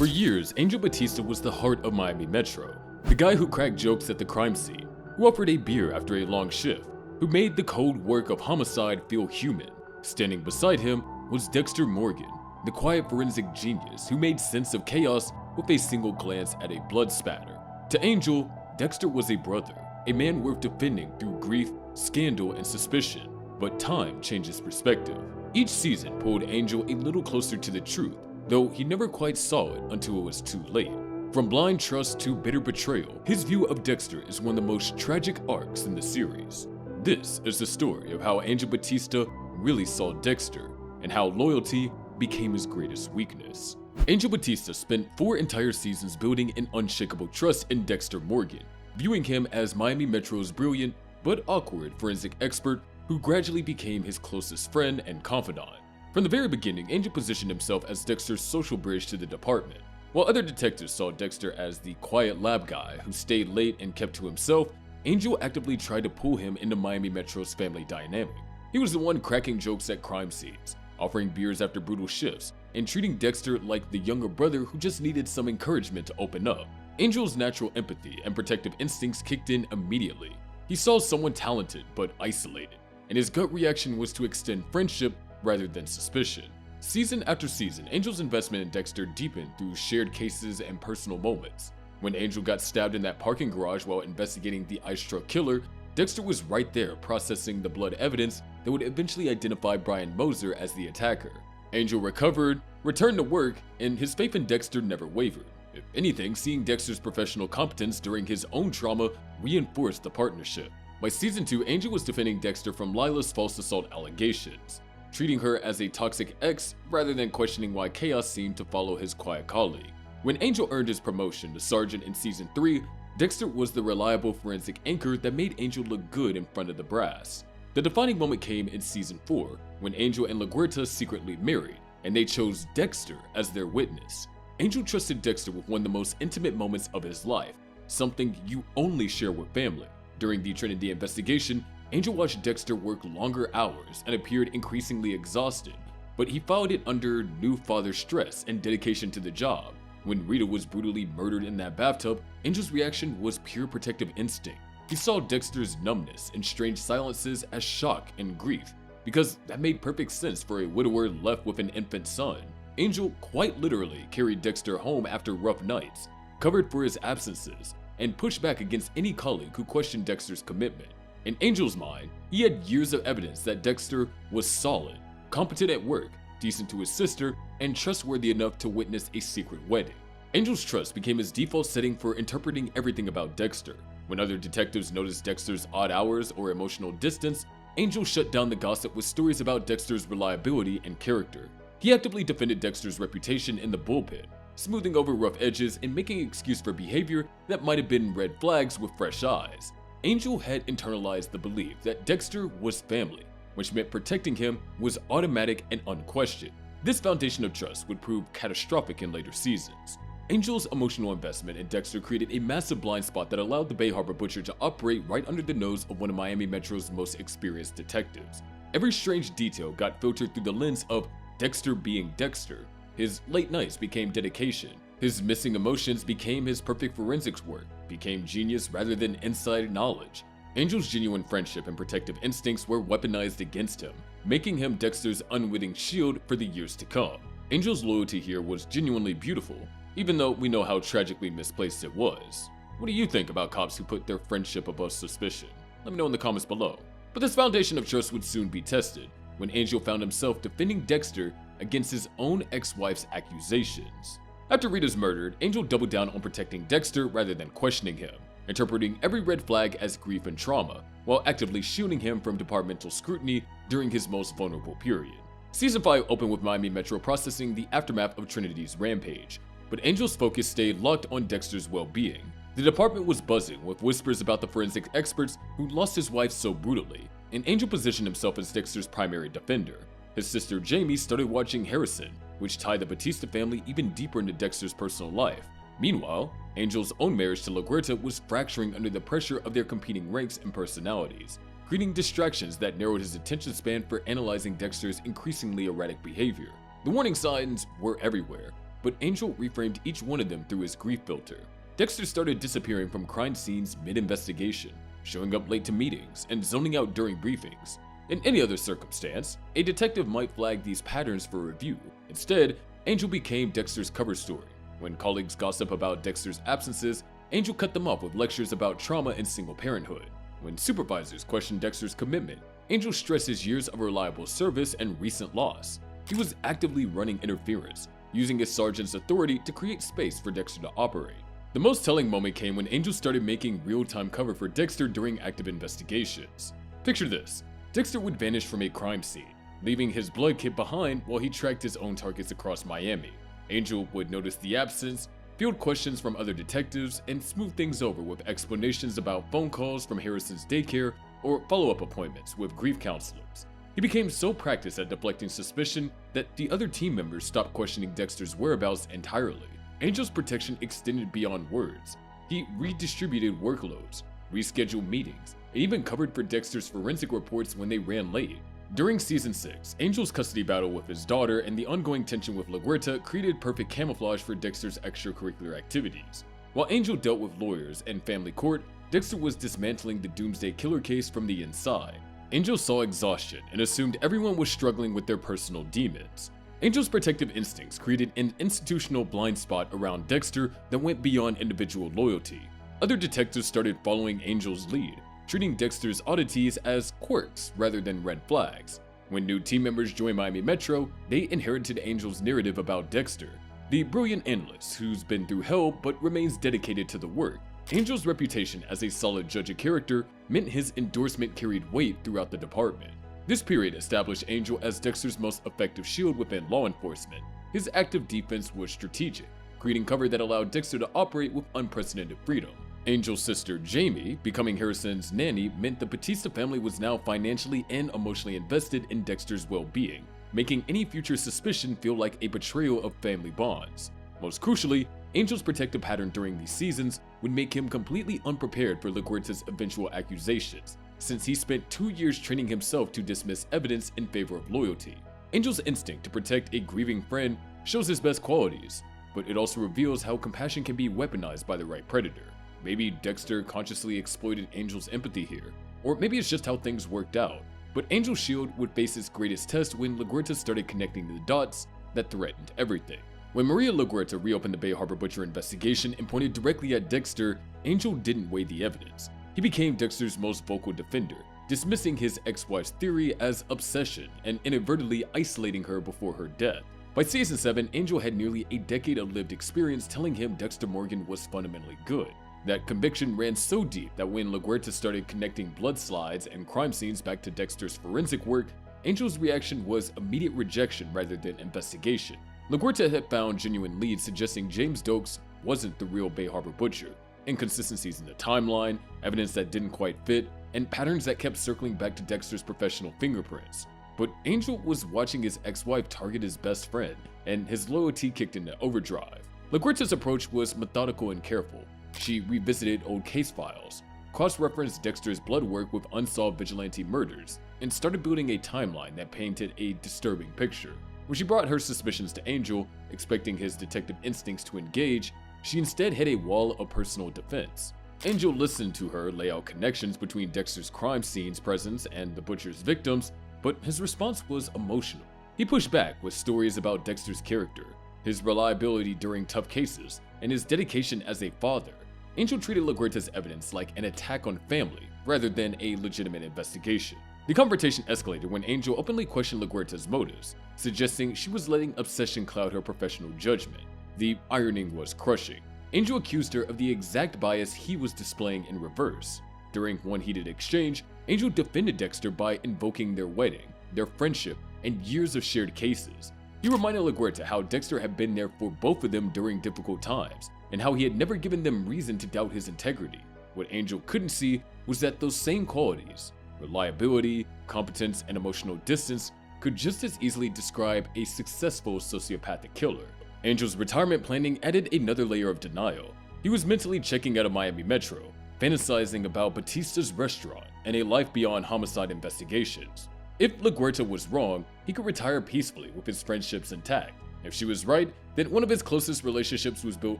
For years, Angel Batista was the heart of Miami Metro, the guy who cracked jokes at the crime scene, who offered a beer after a long shift, who made the cold work of homicide feel human. Standing beside him was Dexter Morgan, the quiet forensic genius who made sense of chaos with a single glance at a blood spatter. To Angel, Dexter was a brother, a man worth defending through grief, scandal, and suspicion. But time changes perspective. Each season pulled Angel a little closer to the truth, though he never quite saw it until it was too late. From blind trust to bitter betrayal, his view of Dexter is one of the most tragic arcs in the series. This is the story of how Angel Batista really saw Dexter, and how loyalty became his greatest weakness. Angel Batista spent 4 entire seasons building an unshakable trust in Dexter Morgan, viewing him as Miami Metro's brilliant but awkward forensic expert who gradually became his closest friend and confidant. From the very beginning, Angel positioned himself as Dexter's social bridge to the department. While other detectives saw Dexter as the quiet lab guy who stayed late and kept to himself, Angel actively tried to pull him into Miami Metro's family dynamic. He was the one cracking jokes at crime scenes, offering beers after brutal shifts, and treating Dexter like the younger brother who just needed some encouragement to open up. Angel's natural empathy and protective instincts kicked in immediately. He saw someone talented but isolated, and his gut reaction was to extend friendship rather than suspicion. Season after season, Angel's investment in Dexter deepened through shared cases and personal moments. When Angel got stabbed in that parking garage while investigating the ice truck killer, Dexter was right there processing the blood evidence that would eventually identify Brian Moser as the attacker. Angel recovered, returned to work, and his faith in Dexter never wavered. If anything, seeing Dexter's professional competence during his own trauma reinforced the partnership. By season 2, Angel was defending Dexter from Lila's false assault allegations, treating her as a toxic ex rather than questioning why chaos seemed to follow his quiet colleague. When Angel earned his promotion to sergeant in season 3, Dexter was the reliable forensic anchor that made Angel look good in front of the brass. The defining moment came in season 4, when Angel and LaGuerta secretly married, and they chose Dexter as their witness. Angel trusted Dexter with one of the most intimate moments of his life, something you only share with family. During the Trinity investigation, Angel watched Dexter work longer hours and appeared increasingly exhausted, but he followed it under new father stress and dedication to the job. When Rita was brutally murdered in that bathtub, Angel's reaction was pure protective instinct. He saw Dexter's numbness and strange silences as shock and grief, because that made perfect sense for a widower left with an infant son. Angel quite literally carried Dexter home after rough nights, covered for his absences, and pushed back against any colleague who questioned Dexter's commitment. In Angel's mind, he had years of evidence that Dexter was solid, competent at work, decent to his sister, and trustworthy enough to witness a secret wedding. Angel's trust became his default setting for interpreting everything about Dexter. When other detectives noticed Dexter's odd hours or emotional distance, Angel shut down the gossip with stories about Dexter's reliability and character. He actively defended Dexter's reputation in the bullpen, smoothing over rough edges and making excuse for behavior that might have been red flags with fresh eyes. Angel had internalized the belief that Dexter was family, which meant protecting him was automatic and unquestioned. This foundation of trust would prove catastrophic in later seasons. Angel's emotional investment in Dexter created a massive blind spot that allowed the Bay Harbor Butcher to operate right under the nose of one of Miami Metro's most experienced detectives. Every strange detail got filtered through the lens of Dexter being Dexter. His late nights became dedication. His missing emotions became his perfect forensics work, became genius rather than inside knowledge. Angel's genuine friendship and protective instincts were weaponized against him, making him Dexter's unwitting shield for the years to come. Angel's loyalty here was genuinely beautiful, even though we know how tragically misplaced it was. What do you think about cops who put their friendship above suspicion? Let me know in the comments below. But this foundation of trust would soon be tested, when Angel found himself defending Dexter against his own ex-wife's accusations. After Rita's murdered, Angel doubled down on protecting Dexter rather than questioning him, interpreting every red flag as grief and trauma, while actively shielding him from departmental scrutiny during his most vulnerable period. Season 5 opened with Miami Metro processing the aftermath of Trinity's rampage, but Angel's focus stayed locked on Dexter's well-being. The department was buzzing with whispers about the forensic experts who lost his wife so brutally, and Angel positioned himself as Dexter's primary defender. His sister Jamie started watching Harrison, which tied the Batista family even deeper into Dexter's personal life. Meanwhile, Angel's own marriage to LaGuerta was fracturing under the pressure of their competing ranks and personalities, creating distractions that narrowed his attention span for analyzing Dexter's increasingly erratic behavior. The warning signs were everywhere. but Angel reframed each one of them through his grief filter. Dexter started disappearing from crime scenes mid-investigation, showing up late to meetings, and zoning out during briefings. In any other circumstance, a detective might flag these patterns for review. Instead, Angel became Dexter's cover story. When colleagues gossip about Dexter's absences, Angel cut them off with lectures about trauma and single parenthood. When supervisors question Dexter's commitment, Angel stressed his years of reliable service and recent loss. He was actively running interference, using his sergeant's authority to create space for Dexter to operate. The most telling moment came when Angel started making real-time cover for Dexter during active investigations. Picture this: Dexter would vanish from a crime scene, leaving his blood kit behind while he tracked his own targets across Miami. Angel would notice the absence, field questions from other detectives, and smooth things over with explanations about phone calls from Harrison's daycare or follow-up appointments with grief counselors. He became so practiced at deflecting suspicion that the other team members stopped questioning Dexter's whereabouts entirely. Angel's protection extended beyond words. He redistributed workloads, rescheduled meetings, and even covered for Dexter's forensic reports when they ran late. During Season 6, Angel's custody battle with his daughter and the ongoing tension with LaGuerta created perfect camouflage for Dexter's extracurricular activities. While Angel dealt with lawyers and family court, Dexter was dismantling the Doomsday Killer case from the inside. Angel saw exhaustion and assumed everyone was struggling with their personal demons. Angel's protective instincts created an institutional blind spot around Dexter that went beyond individual loyalty. Other detectives started following Angel's lead, treating Dexter's oddities as quirks rather than red flags. When new team members joined Miami Metro, they inherited Angel's narrative about Dexter, the brilliant analyst who's been through hell but remains dedicated to the work. Angel's reputation as a solid judge of character meant his endorsement carried weight throughout the department. This period established Angel as Dexter's most effective shield within law enforcement. His active defense was strategic, creating cover that allowed Dexter to operate with unprecedented freedom. Angel's sister, Jamie, becoming Harrison's nanny meant the Batista family was now financially and emotionally invested in Dexter's well-being, making any future suspicion feel like a betrayal of family bonds. Most crucially, Angel's protective pattern during these seasons would make him completely unprepared for LaGuerta's eventual accusations, since he spent 2 years training himself to dismiss evidence in favor of loyalty. Angel's instinct to protect a grieving friend shows his best qualities, but it also reveals how compassion can be weaponized by the right predator. Maybe Dexter consciously exploited Angel's empathy here, or maybe it's just how things worked out. But Angel's shield would face its greatest test when LaGuerta started connecting the dots that threatened everything. When Maria LaGuerta reopened the Bay Harbor Butcher investigation and pointed directly at Dexter, Angel didn't weigh the evidence. He became Dexter's most vocal defender, dismissing his ex-wife's theory as obsession and inadvertently isolating her before her death. By Season 7, Angel had nearly a decade of lived experience telling him Dexter Morgan was fundamentally good. That conviction ran so deep that when LaGuerta started connecting blood slides and crime scenes back to Dexter's forensic work, Angel's reaction was immediate rejection rather than investigation. LaGuerta had found genuine leads suggesting James Dokes wasn't the real Bay Harbor Butcher, inconsistencies in the timeline, evidence that didn't quite fit, and patterns that kept circling back to Dexter's professional fingerprints. But Angel was watching his ex-wife target his best friend, and his loyalty kicked into overdrive. LaGuerta's approach was methodical and careful. She revisited old case files, cross-referenced Dexter's blood work with unsolved vigilante murders, and started building a timeline that painted a disturbing picture. When she brought her suspicions to Angel, expecting his detective instincts to engage, she instead had a wall of personal defense. Angel listened to her lay out connections between Dexter's crime scene's presence and the Butcher's victims, but his response was emotional. He pushed back with stories about Dexter's character, his reliability during tough cases, and his dedication as a father. Angel treated LaGuerta's evidence like an attack on family rather than a legitimate investigation. The confrontation escalated when Angel openly questioned LaGuerta's motives, suggesting she was letting obsession cloud her professional judgment. The ironing was crushing. Angel accused her of the exact bias he was displaying in reverse. During one heated exchange, Angel defended Dexter by invoking their wedding, their friendship, and years of shared cases. He reminded LaGuerta how Dexter had been there for both of them during difficult times, and how he had never given them reason to doubt his integrity. What Angel couldn't see was that those same qualities, reliability, competence, and emotional distance, could just as easily describe a successful sociopathic killer. Angel's retirement planning added another layer of denial. He was mentally checking out of Miami Metro, fantasizing about Batista's restaurant and a life beyond homicide investigations. If LaGuerta was wrong, he could retire peacefully with his friendships intact. If she was right, then one of his closest relationships was built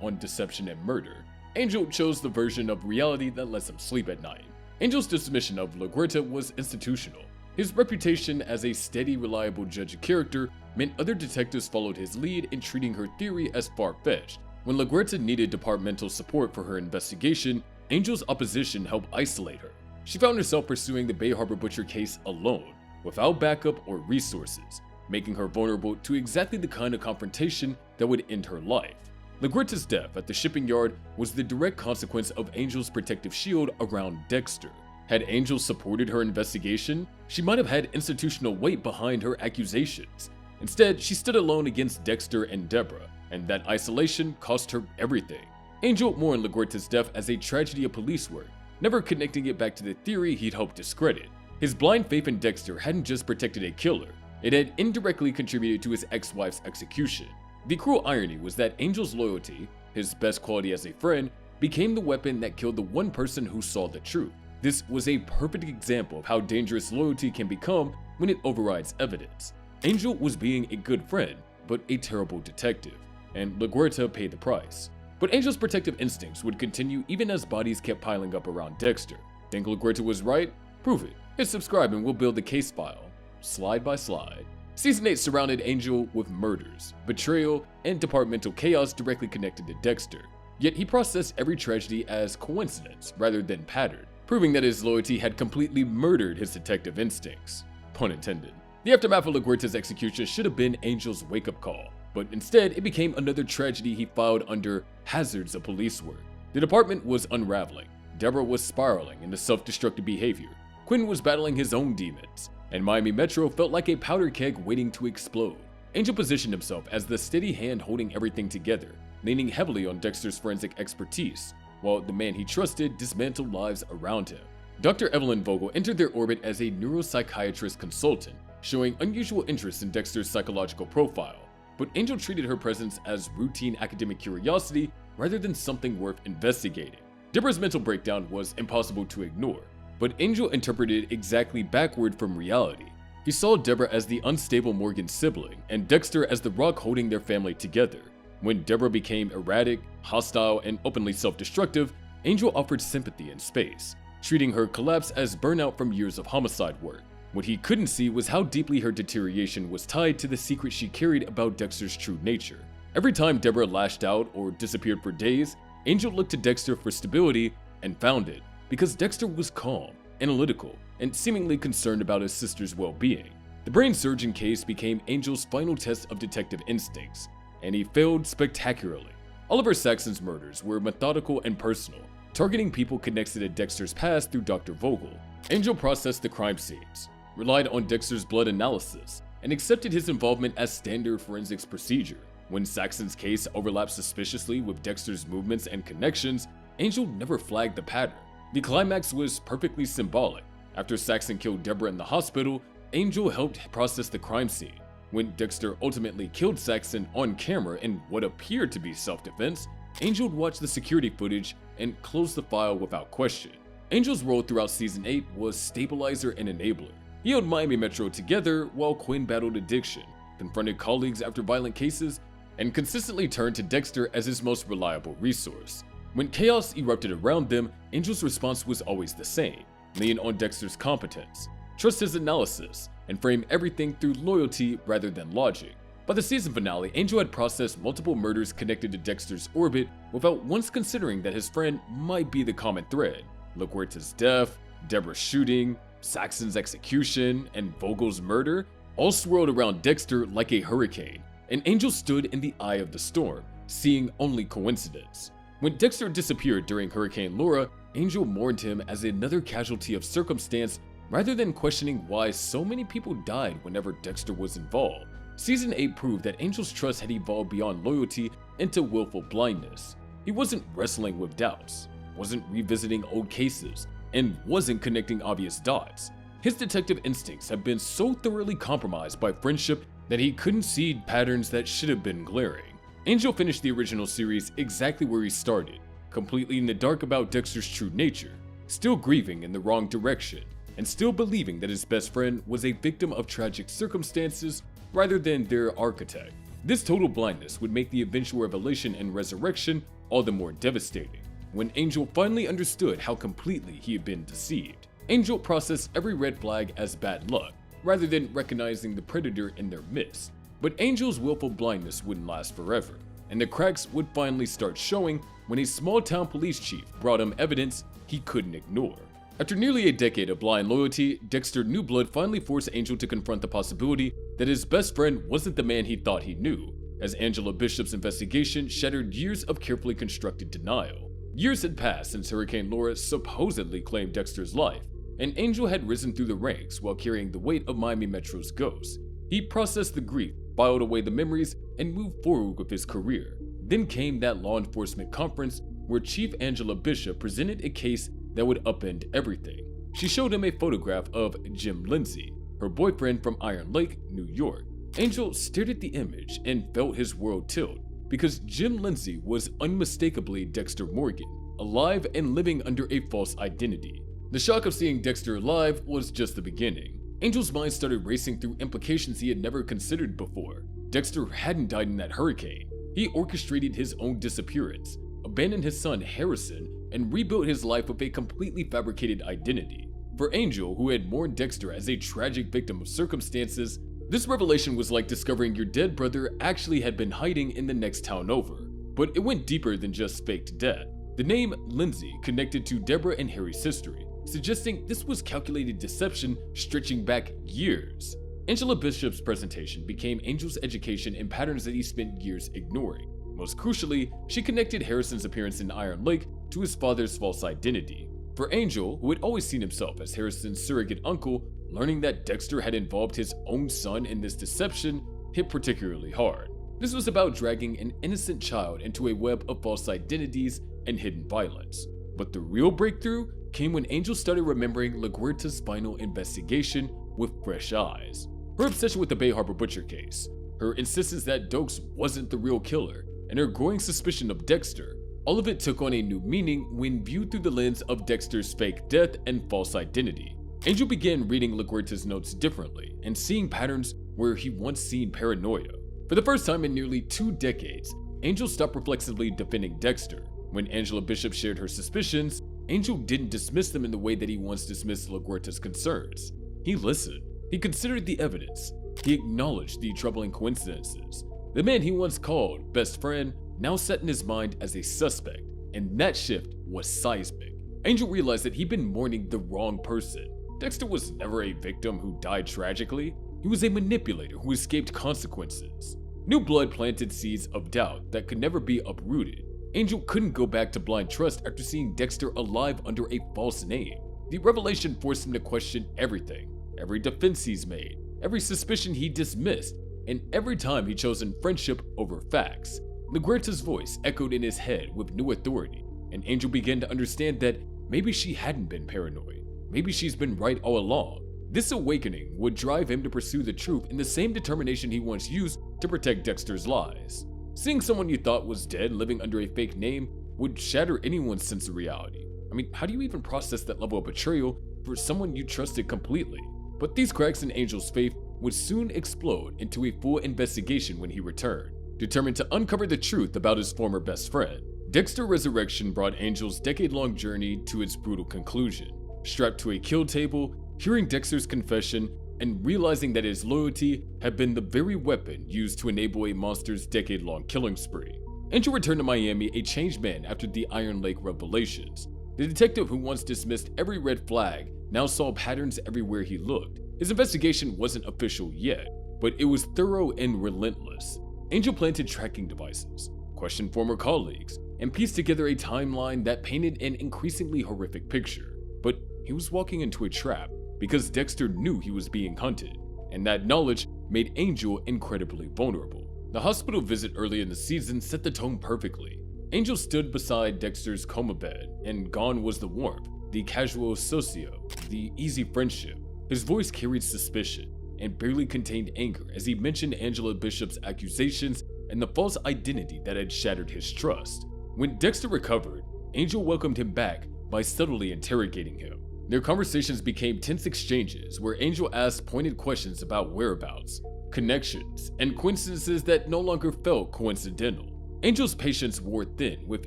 on deception and murder. Angel chose the version of reality that lets him sleep at night. Angel's dismission of LaGuerta was institutional. His reputation as a steady, reliable judge of character meant other detectives followed his lead in treating her theory as far-fetched. When LaGuerta needed departmental support for her investigation, Angel's opposition helped isolate her. She found herself pursuing the Bay Harbor Butcher case alone, without backup or resources, making her vulnerable to exactly the kind of confrontation that would end her life. LaGuerta's death at the shipping yard was the direct consequence of Angel's protective shield around Dexter. Had Angel supported her investigation, she might have had institutional weight behind her accusations. Instead, she stood alone against Dexter and Deborah, and that isolation cost her everything. Angel mourned LaGuerta's death as a tragedy of police work, never connecting it back to the theory he'd hoped discredit. His blind faith in Dexter hadn't just protected a killer, it had indirectly contributed to his ex-wife's execution. The cruel irony was that Angel's loyalty, his best quality as a friend, became the weapon that killed the one person who saw the truth. This was a perfect example of how dangerous loyalty can become when it overrides evidence. Angel was being a good friend, but a terrible detective, and LaGuerta paid the price. But Angel's protective instincts would continue even as bodies kept piling up around Dexter. Think LaGuerta was right? Prove it. Hit subscribe and we'll build the case file, slide by slide. Season 8 surrounded Angel with murders, betrayal, and departmental chaos directly connected to Dexter. Yet he processed every tragedy as coincidence rather than pattern, proving that his loyalty had completely murdered his detective instincts. Pun intended. The aftermath of LaGuerta's execution should have been Angel's wake-up call, but instead it became another tragedy he filed under hazards of police work. The department was unraveling, Deborah was spiraling into self-destructive behavior, Quinn was battling his own demons, and Miami Metro felt like a powder keg waiting to explode. Angel positioned himself as the steady hand holding everything together, leaning heavily on Dexter's forensic expertise, while the man he trusted dismantled lives around him. Dr. Evelyn Vogel entered their orbit as a neuropsychiatrist consultant, showing unusual interest in Dexter's psychological profile, but Angel treated her presence as routine academic curiosity rather than something worth investigating. Deborah's mental breakdown was impossible to ignore, but Angel interpreted it exactly backward from reality. He saw Deborah as the unstable Morgan sibling, and Dexter as the rock holding their family together. When Deborah became erratic, hostile, and openly self-destructive, Angel offered sympathy and space, treating her collapse as burnout from years of homicide work. What he couldn't see was how deeply her deterioration was tied to the secret she carried about Dexter's true nature. Every time Deborah lashed out or disappeared for days, Angel looked to Dexter for stability and found it, because Dexter was calm, analytical, and seemingly concerned about his sister's well-being. The brain surgeon case became Angel's final test of detective instincts, and he failed spectacularly. Oliver Saxon's murders were methodical and personal, targeting people connected to Dexter's past through Dr. Vogel. Angel processed the crime scenes, relied on Dexter's blood analysis, and accepted his involvement as standard forensics procedure. When Saxon's case overlapped suspiciously with Dexter's movements and connections, Angel never flagged the pattern. The climax was perfectly symbolic. After Saxon killed Deborah in the hospital, Angel helped process the crime scene. When Dexter ultimately killed Saxon on camera in what appeared to be self-defense, Angel watched the security footage and closed the file without question. Angel's role throughout Season 8 was stabilizer and enabler. He held Miami Metro together while Quinn battled addiction, confronted colleagues after violent cases, and consistently turned to Dexter as his most reliable resource. When chaos erupted around them, Angel's response was always the same: lean on Dexter's competence, trust his analysis, and frame everything through loyalty rather than logic. By the season finale, Angel had processed multiple murders connected to Dexter's orbit without once considering that his friend might be the common thread. LaGuerta's death, Deborah's shooting, Saxon's execution, and Vogel's murder all swirled around Dexter like a hurricane, and Angel stood in the eye of the storm, seeing only coincidence. When Dexter disappeared during Hurricane Laura, Angel mourned him as another casualty of circumstance rather than questioning why so many people died whenever Dexter was involved. Season 8 proved that Angel's trust had evolved beyond loyalty into willful blindness. He wasn't wrestling with doubts, wasn't revisiting old cases, and wasn't connecting obvious dots. His detective instincts had been so thoroughly compromised by friendship that he couldn't see patterns that should have been glaring. Angel finished the original series exactly where he started, completely in the dark about Dexter's true nature, still grieving in the wrong direction, and still believing that his best friend was a victim of tragic circumstances rather than their architect. This total blindness would make the eventual revelation and resurrection all the more devastating. When Angel finally understood how completely he had been deceived, Angel processed every red flag as bad luck, rather than recognizing the predator in their midst. But Angel's willful blindness wouldn't last forever, and the cracks would finally start showing when a small-town police chief brought him evidence he couldn't ignore. After nearly a decade of blind loyalty, Dexter New Blood finally forced Angel to confront the possibility that his best friend wasn't the man he thought he knew, as Angela Bishop's investigation shattered years of carefully constructed denial. Years had passed since Hurricane Laura supposedly claimed Dexter's life, and Angel had risen through the ranks while carrying the weight of Miami Metro's ghost. He processed the grief, filed away the memories, and moved forward with his career. Then came that law enforcement conference where Chief Angela Bishop presented a case that would upend everything. She showed him a photograph of Jim Lindsay, her boyfriend from Iron Lake, New York. Angel stared at the image and felt his world tilt, because Jim Lindsay was unmistakably Dexter Morgan, alive and living under a false identity. The shock of seeing Dexter alive was just the beginning. Angel's mind started racing through implications he had never considered before. Dexter hadn't died in that hurricane. He orchestrated his own disappearance, abandoned his son Harrison, and rebuilt his life with a completely fabricated identity. For Angel, who had mourned Dexter as a tragic victim of circumstances, this revelation was like discovering your dead brother actually had been hiding in the next town over. But it went deeper than just faked death. The name Lindsay connected to Deborah and Harry's history, suggesting this was calculated deception stretching back years. Angela Bishop's presentation became Angel's education in patterns that he spent years ignoring. Most crucially, she connected Harrison's appearance in Iron Lake to his father's false identity. For Angel, who had always seen himself as Harrison's surrogate uncle, learning that Dexter had involved his own son in this deception hit particularly hard. This was about dragging an innocent child into a web of false identities and hidden violence. But the real breakthrough came when Angel started remembering LaGuerta's final investigation with fresh eyes. Her obsession with the Bay Harbor Butcher case, her insistence that Dokes wasn't the real killer, and her growing suspicion of Dexter, all of it took on a new meaning when viewed through the lens of Dexter's fake death and false identity. Angel began reading LaGuerta's notes differently and seeing patterns where he once seen paranoia. For the first time in nearly 2 decades, Angel stopped reflexively defending Dexter. When Angela Bishop shared her suspicions, Angel didn't dismiss them in the way that he once dismissed LaGuerta's concerns. He listened. He considered the evidence. He acknowledged the troubling coincidences. The man he once called best friend now sat in his mind as a suspect, and that shift was seismic. Angel realized that he'd been mourning the wrong person. Dexter was never a victim who died tragically. He was a manipulator who escaped consequences. New blood planted seeds of doubt that could never be uprooted. Angel couldn't go back to blind trust after seeing Dexter alive under a false name. The revelation forced him to question everything, every defense he's made, every suspicion he dismissed, and every time he chosen friendship over facts. LaGuerta's voice echoed in his head with new authority, and Angel began to understand that maybe she hadn't been paranoid. Maybe she's been right all along. This awakening would drive him to pursue the truth in the same determination he once used to protect Dexter's lies. Seeing someone you thought was dead living under a fake name would shatter anyone's sense of reality. I mean, how do you even process that level of betrayal for someone you trusted completely? But these cracks in Angel's faith would soon explode into a full investigation when he returned, determined to uncover the truth about his former best friend. Dexter Resurrection brought Angel's decade-long journey to its brutal conclusion. Strapped to a kill table, hearing Dexter's confession, and realizing that his loyalty had been the very weapon used to enable a monster's decade-long killing spree. Angel returned to Miami a changed man after the Iron Lake revelations. The detective who once dismissed every red flag now saw patterns everywhere he looked. His investigation wasn't official yet, but it was thorough and relentless. Angel planted tracking devices, questioned former colleagues, and pieced together a timeline that painted an increasingly horrific picture. But he was walking into a trap because Dexter knew he was being hunted, and that knowledge made Angel incredibly vulnerable. The hospital visit early in the season set the tone perfectly. Angel stood beside Dexter's coma bed, and gone was the warmth, the casual socio, the easy friendship. His voice carried suspicion and barely contained anger as he mentioned Angela Bishop's accusations and the false identity that had shattered his trust. When Dexter recovered, Angel welcomed him back by subtly interrogating him. Their conversations became tense exchanges where Angel asked pointed questions about whereabouts, connections, and coincidences that no longer felt coincidental. Angel's patience wore thin with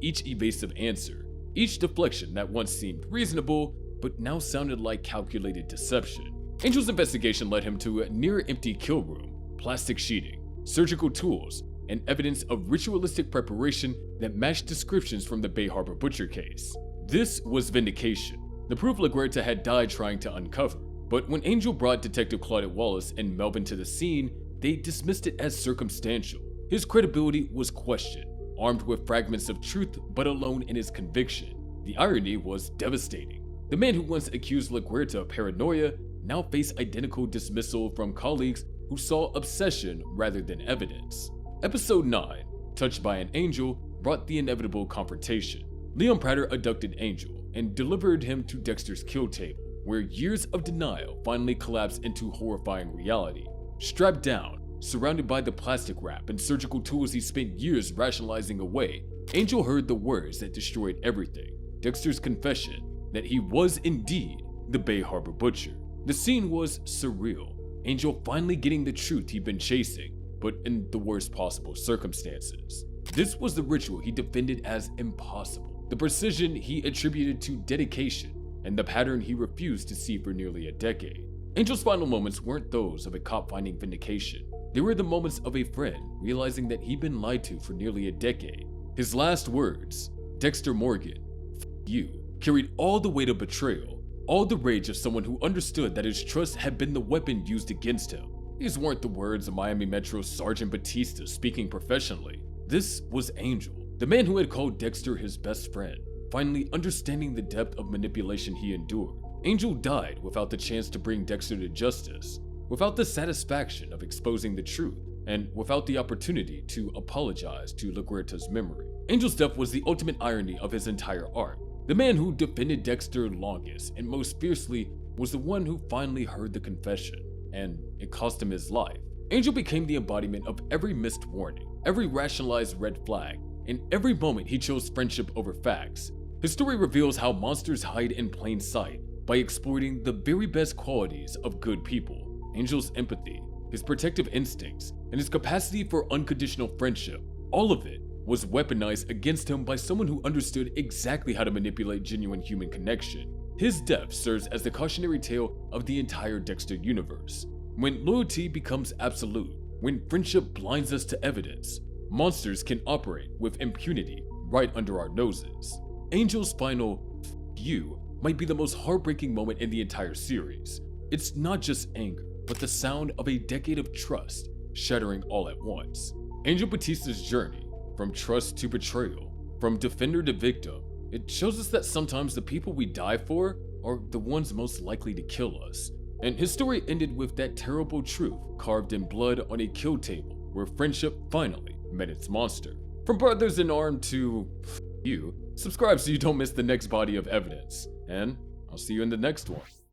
each evasive answer, each deflection that once seemed reasonable but now sounded like calculated deception. Angel's investigation led him to a near-empty kill room, plastic sheeting, surgical tools, and evidence of ritualistic preparation that matched descriptions from the Bay Harbor butcher case. This was vindication, the proof LaGuerta had died trying to uncover. But when Angel brought Detective Claudette Wallace and Melvin to the scene, they dismissed it as circumstantial. His credibility was questioned, armed with fragments of truth but alone in his conviction. The irony was devastating. The man who once accused LaGuerta of paranoia now faced identical dismissal from colleagues who saw obsession rather than evidence. Episode 9, Touched by an Angel, brought the inevitable confrontation. Leon Prater abducted Angel and delivered him to Dexter's kill table, where years of denial finally collapsed into horrifying reality. Strapped down, surrounded by the plastic wrap and surgical tools he spent years rationalizing away, Angel heard the words that destroyed everything. Dexter's confession that he was indeed the Bay Harbor butcher. The scene was surreal. Angel finally getting the truth he'd been chasing, but in the worst possible circumstances. This was the ritual he defended as impossible, the precision he attributed to dedication, and the pattern he refused to see for nearly a decade. Angel's final moments weren't those of a cop finding vindication. They were the moments of a friend realizing that he'd been lied to for nearly a decade. His last words, Dexter Morgan, "F you," carried all the weight of betrayal, all the rage of someone who understood that his trust had been the weapon used against him. These weren't the words of Miami Metro's Sergeant Batista speaking professionally. This was Angel, the man who had called Dexter his best friend, finally understanding the depth of manipulation he endured. Angel died without the chance to bring Dexter to justice, without the satisfaction of exposing the truth, and without the opportunity to apologize to LaGuerta's memory. Angel's death was the ultimate irony of his entire arc. The man who defended Dexter longest and most fiercely was the one who finally heard the confession, and it cost him his life. Angel became the embodiment of every missed warning, every rationalized red flag, and every moment he chose friendship over facts. His story reveals how monsters hide in plain sight by exploiting the very best qualities of good people. Angel's empathy, his protective instincts, and his capacity for unconditional friendship, all of it was weaponized against him by someone who understood exactly how to manipulate genuine human connection. His death serves as the cautionary tale of the entire Dexter universe. When loyalty becomes absolute, when friendship blinds us to evidence, monsters can operate with impunity right under our noses. Angel's final "F you" might be the most heartbreaking moment in the entire series. It's not just anger, but the sound of a decade of trust shattering all at once. Angel Batista's journey, from trust to betrayal, from defender to victim, it shows us that sometimes the people we die for are the ones most likely to kill us. And his story ended with that terrible truth carved in blood on a kill table, where friendship finally met its monster. From Brothers in Arms to "F you," subscribe so you don't miss the next body of evidence, and I'll see you in the next one.